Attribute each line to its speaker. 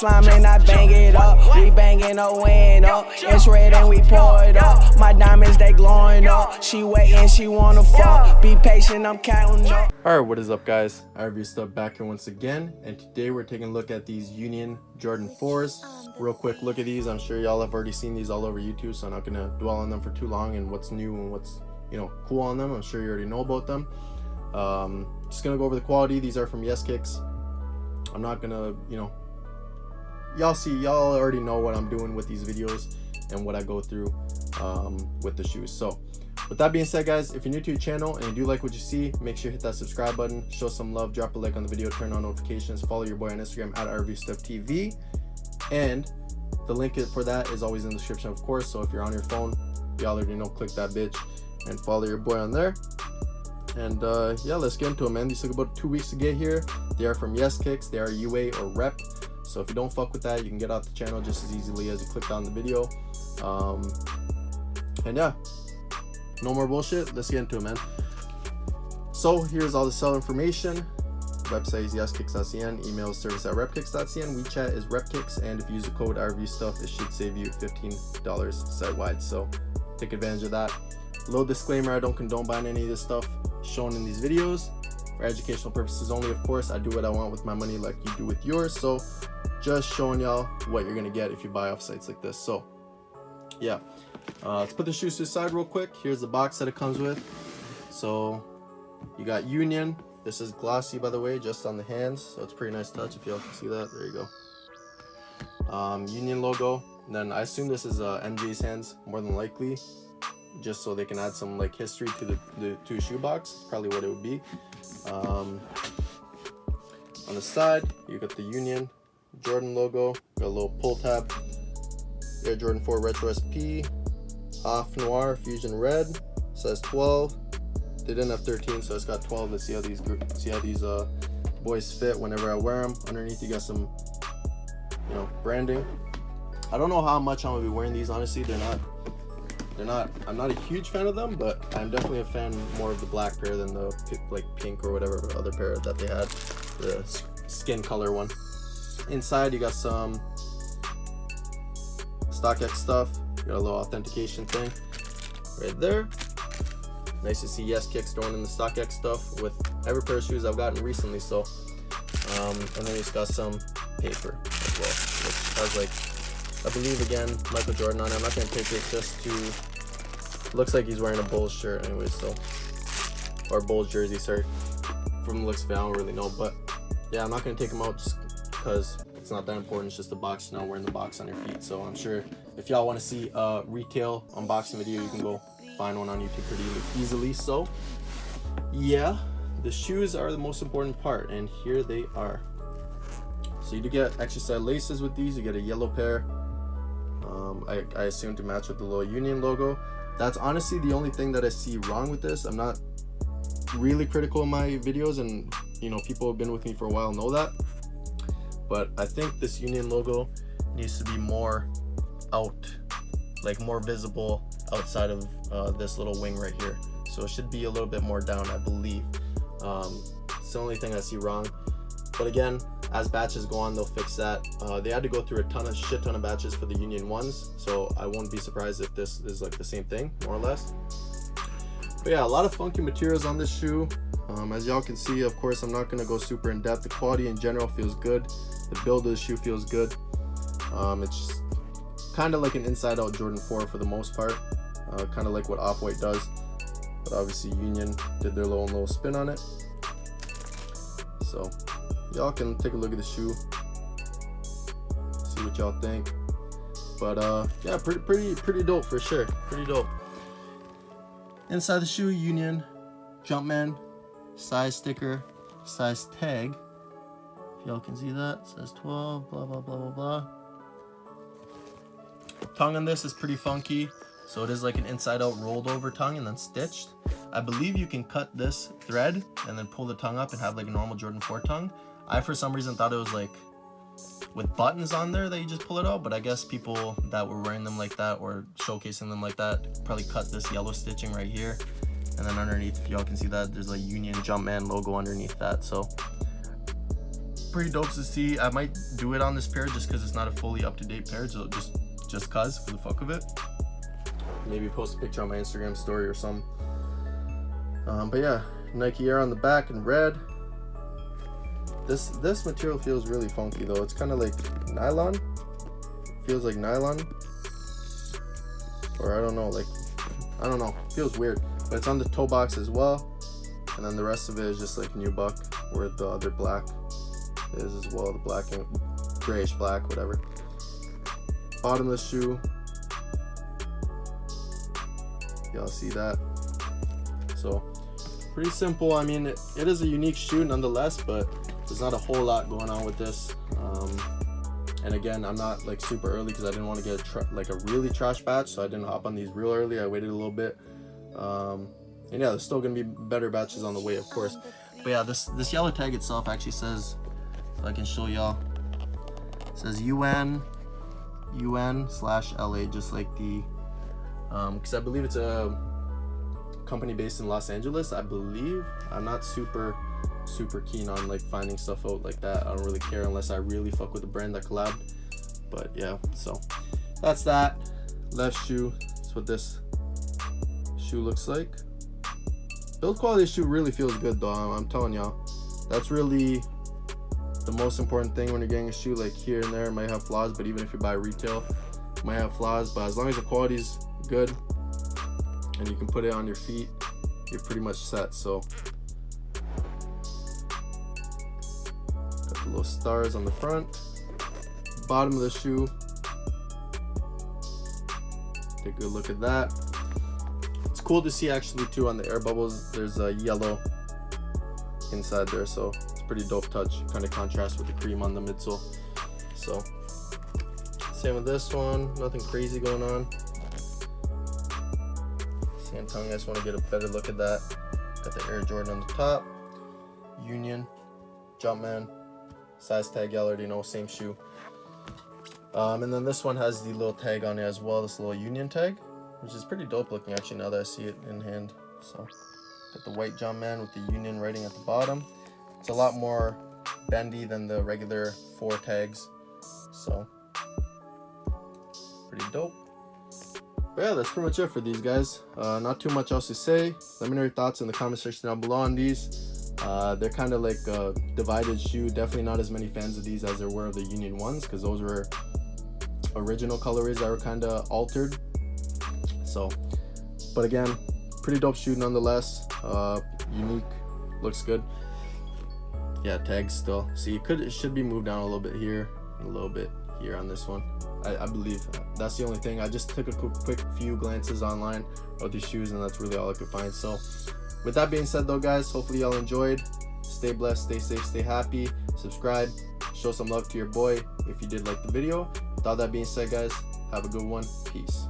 Speaker 1: slime and I bang it up. We banging a window. It's red and we pour it up. My diamonds, they glowing up. She waiting, she wanna fuck. Be patient, I'm counting up.
Speaker 2: Alright, what is up guys? RepKicks back here once again, and today we're taking a look at these Union Jordan 4s. Real quick look at these. I'm sure y'all have already seen these all over YouTube, so I'm not gonna dwell on them for too long and what's new and what's, you know, cool on them. I'm sure you already know about them. Just gonna go over the quality. These are from YesKicks. I'm not gonna, you know, y'all already know what I'm doing with these videos and what I go through with the shoes. So with that being said guys, if you're new to your channel and you do like what you see, make sure you hit that subscribe button, show some love, drop a like on the video, turn on notifications, follow your boy on Instagram at RevStuffTV, and the link for that is always in the description, of course. So if you're on your phone, y'all already know, click that bitch and follow your boy on there. And yeah, let's get into it, man. These took about 2 weeks to get here. They are from YesKicks. They are UA or Rep. So if you don't fuck with that, you can get off the channel just as easily as you clicked on the video. And yeah, no more bullshit. Let's get into it, man. So here's all the sell information. Website is YesKicks.cn. Email is service@RepKicks.cn. WeChat is RepKicks. And if you use the code RVStuff, it should save you $15 site-wide. So take advantage of that. Little disclaimer, I don't condone buying any of this stuff shown in these videos. For educational purposes only, of course. I do what I want with my money like you do with yours. So just showing y'all what you're gonna get if you buy off sites like this. So yeah, let's put the shoes to the side real quick. Here's the box that it comes with. So you got Union. This is glossy, by the way, just on the hands, so it's pretty nice touch if y'all can see that. There you go. Union logo. And then I assume this is MJ's hands, more than likely, just so they can add some like history to the shoe box. It's probably what it would be. On the side, you got the Union Jordan logo. Got a little pull tab. Air Jordan 4 Retro SP, off Noir Fusion Red, size 12. They didn't have 13, so it's got 12. Let's see how these boys fit whenever I wear them. Underneath, you got some, you know, branding. I don't know how much I'm gonna be wearing these. Honestly, I'm not a huge fan of them, but I'm definitely a fan more of the black pair than the like pink or whatever other pair that they had, the skin color one. Inside, you got some StockX stuff. You got a little authentication thing right there. Nice to see YesKicks throwing in the StockX stuff with every pair of shoes I've gotten recently. So and then it's got some paper as well, which has, like, I believe again Michael Jordan on it. I'm not gonna take it just to, looks like he's wearing a Bulls shirt anyway, so, or Bulls jersey, sorry. From the looks of it, I don't really know, but yeah, I'm not gonna take them out just because it's not that important. It's just a box, now wearing the box on your feet. So I'm sure if y'all want to see a retail unboxing video, you can go find one on YouTube pretty easily. So yeah, the shoes are the most important part, and here they are. So you do get extra set laces with these. You get a yellow pair, I assume to match with the little Union logo. That's honestly the only thing that I see wrong with this. I'm not really critical in my videos, and you know, people who have been with me for a while know that, but I think this Union logo needs to be more out, like more visible outside of this little wing right here. So it should be a little bit more down, I believe. It's the only thing I see wrong, but again, as batches go on, they'll fix that. They had to go through a shit ton of batches for the Union ones, so I won't be surprised if this is like the same thing, more or less. But yeah, a lot of funky materials on this shoe. As y'all can see, of course, I'm not gonna go super in depth. The quality in general feels good. The build of the shoe feels good. It's just kind of like an inside-out Jordan 4 for the most part, kind of like what Off-White does, but obviously Union did their little spin on it. So y'all can take a look at the shoe, see what y'all think. But yeah, pretty dope for sure. Pretty dope. Inside the shoe, Union Jumpman size sticker, size tag. If y'all can see that, says 12, blah blah blah blah blah. Tongue on this is pretty funky, so it is like an inside out rolled over tongue and then stitched. I believe you can cut this thread and then pull the tongue up and have like a normal Jordan 4 tongue. I for some reason thought it was like with buttons on there that you just pull it out, but I guess people that were wearing them like that or showcasing them like that probably cut this yellow stitching right here, and then underneath, if y'all can see that, there's a Union Jumpman logo underneath that. So pretty dope to see. I might do it on this pair just because it's not a fully up-to-date pair, so just cause for the fuck of it. Maybe post a picture on my Instagram story or something. But yeah, Nike Air on the back in red. This material feels really funky though. It's kind of like nylon. Feels like nylon, or I don't know. Feels weird. But it's on the toe box as well, and then the rest of it is just like nubuck, where the other black is as well. The black and grayish black, whatever. Bottom of the shoe. Y'all see that? So pretty simple. I mean, it is a unique shoe nonetheless, but there's not a whole lot going on with this. And again, I'm not like super early because I didn't want to get a really trash batch, so I didn't hop on these real early. I waited a little bit. And yeah, there's still gonna be better batches on the way, of course. But yeah, this yellow tag itself actually says, if I can show y'all, it says UN/LA, just like the because I believe it's a company based in Los Angeles, I believe. I'm not super keen on like finding stuff out like that. I don't really care unless I really fuck with the brand that collabed. But yeah, so that's that. Left shoe. That's what this shoe looks like. Build quality of the shoe really feels good though. I'm telling y'all, that's really the most important thing when you're getting a shoe. Like here and there it might have flaws, but even if you buy retail, it might have flaws, but as long as the quality's good and you can put it on your feet, you're pretty much set. So got the little stars on the front. Bottom of the shoe, take a good look at that. It's cool to see actually too on the air bubbles, there's a yellow inside there, so it's pretty dope touch. Kind of contrasts with the cream on the midsole. So same with this one, nothing crazy going on. Same time, I just want to get a better look at that. Got the Air Jordan on the top, Union, Jumpman, size tag, y'all already know, same shoe. And then this one has the little tag on it as well, this little Union tag, which is pretty dope looking actually now that I see it in hand. So got the white Jumpman with the Union writing at the bottom. It's a lot more bendy than the regular 4 tags, so pretty dope. But yeah, that's pretty much it for these guys. Not too much else to say. Let me know your thoughts in the comment section down below on these. They're kind of like a divided shoe. Definitely not as many fans of these as there were of the Union ones, because those were original colorways that were kind of altered. So, but again, pretty dope shoe nonetheless. Unique, looks good. Yeah, tags still. See, it should be moved down a little bit here, and a little bit here on this one. I believe that's the only thing. I just took a quick few glances online of these shoes, and that's really all I could find. So with that being said though, guys, hopefully y'all enjoyed. Stay blessed, stay safe, stay happy. Subscribe, show some love to your boy if you did like the video. With all that being said, guys, have a good one. Peace.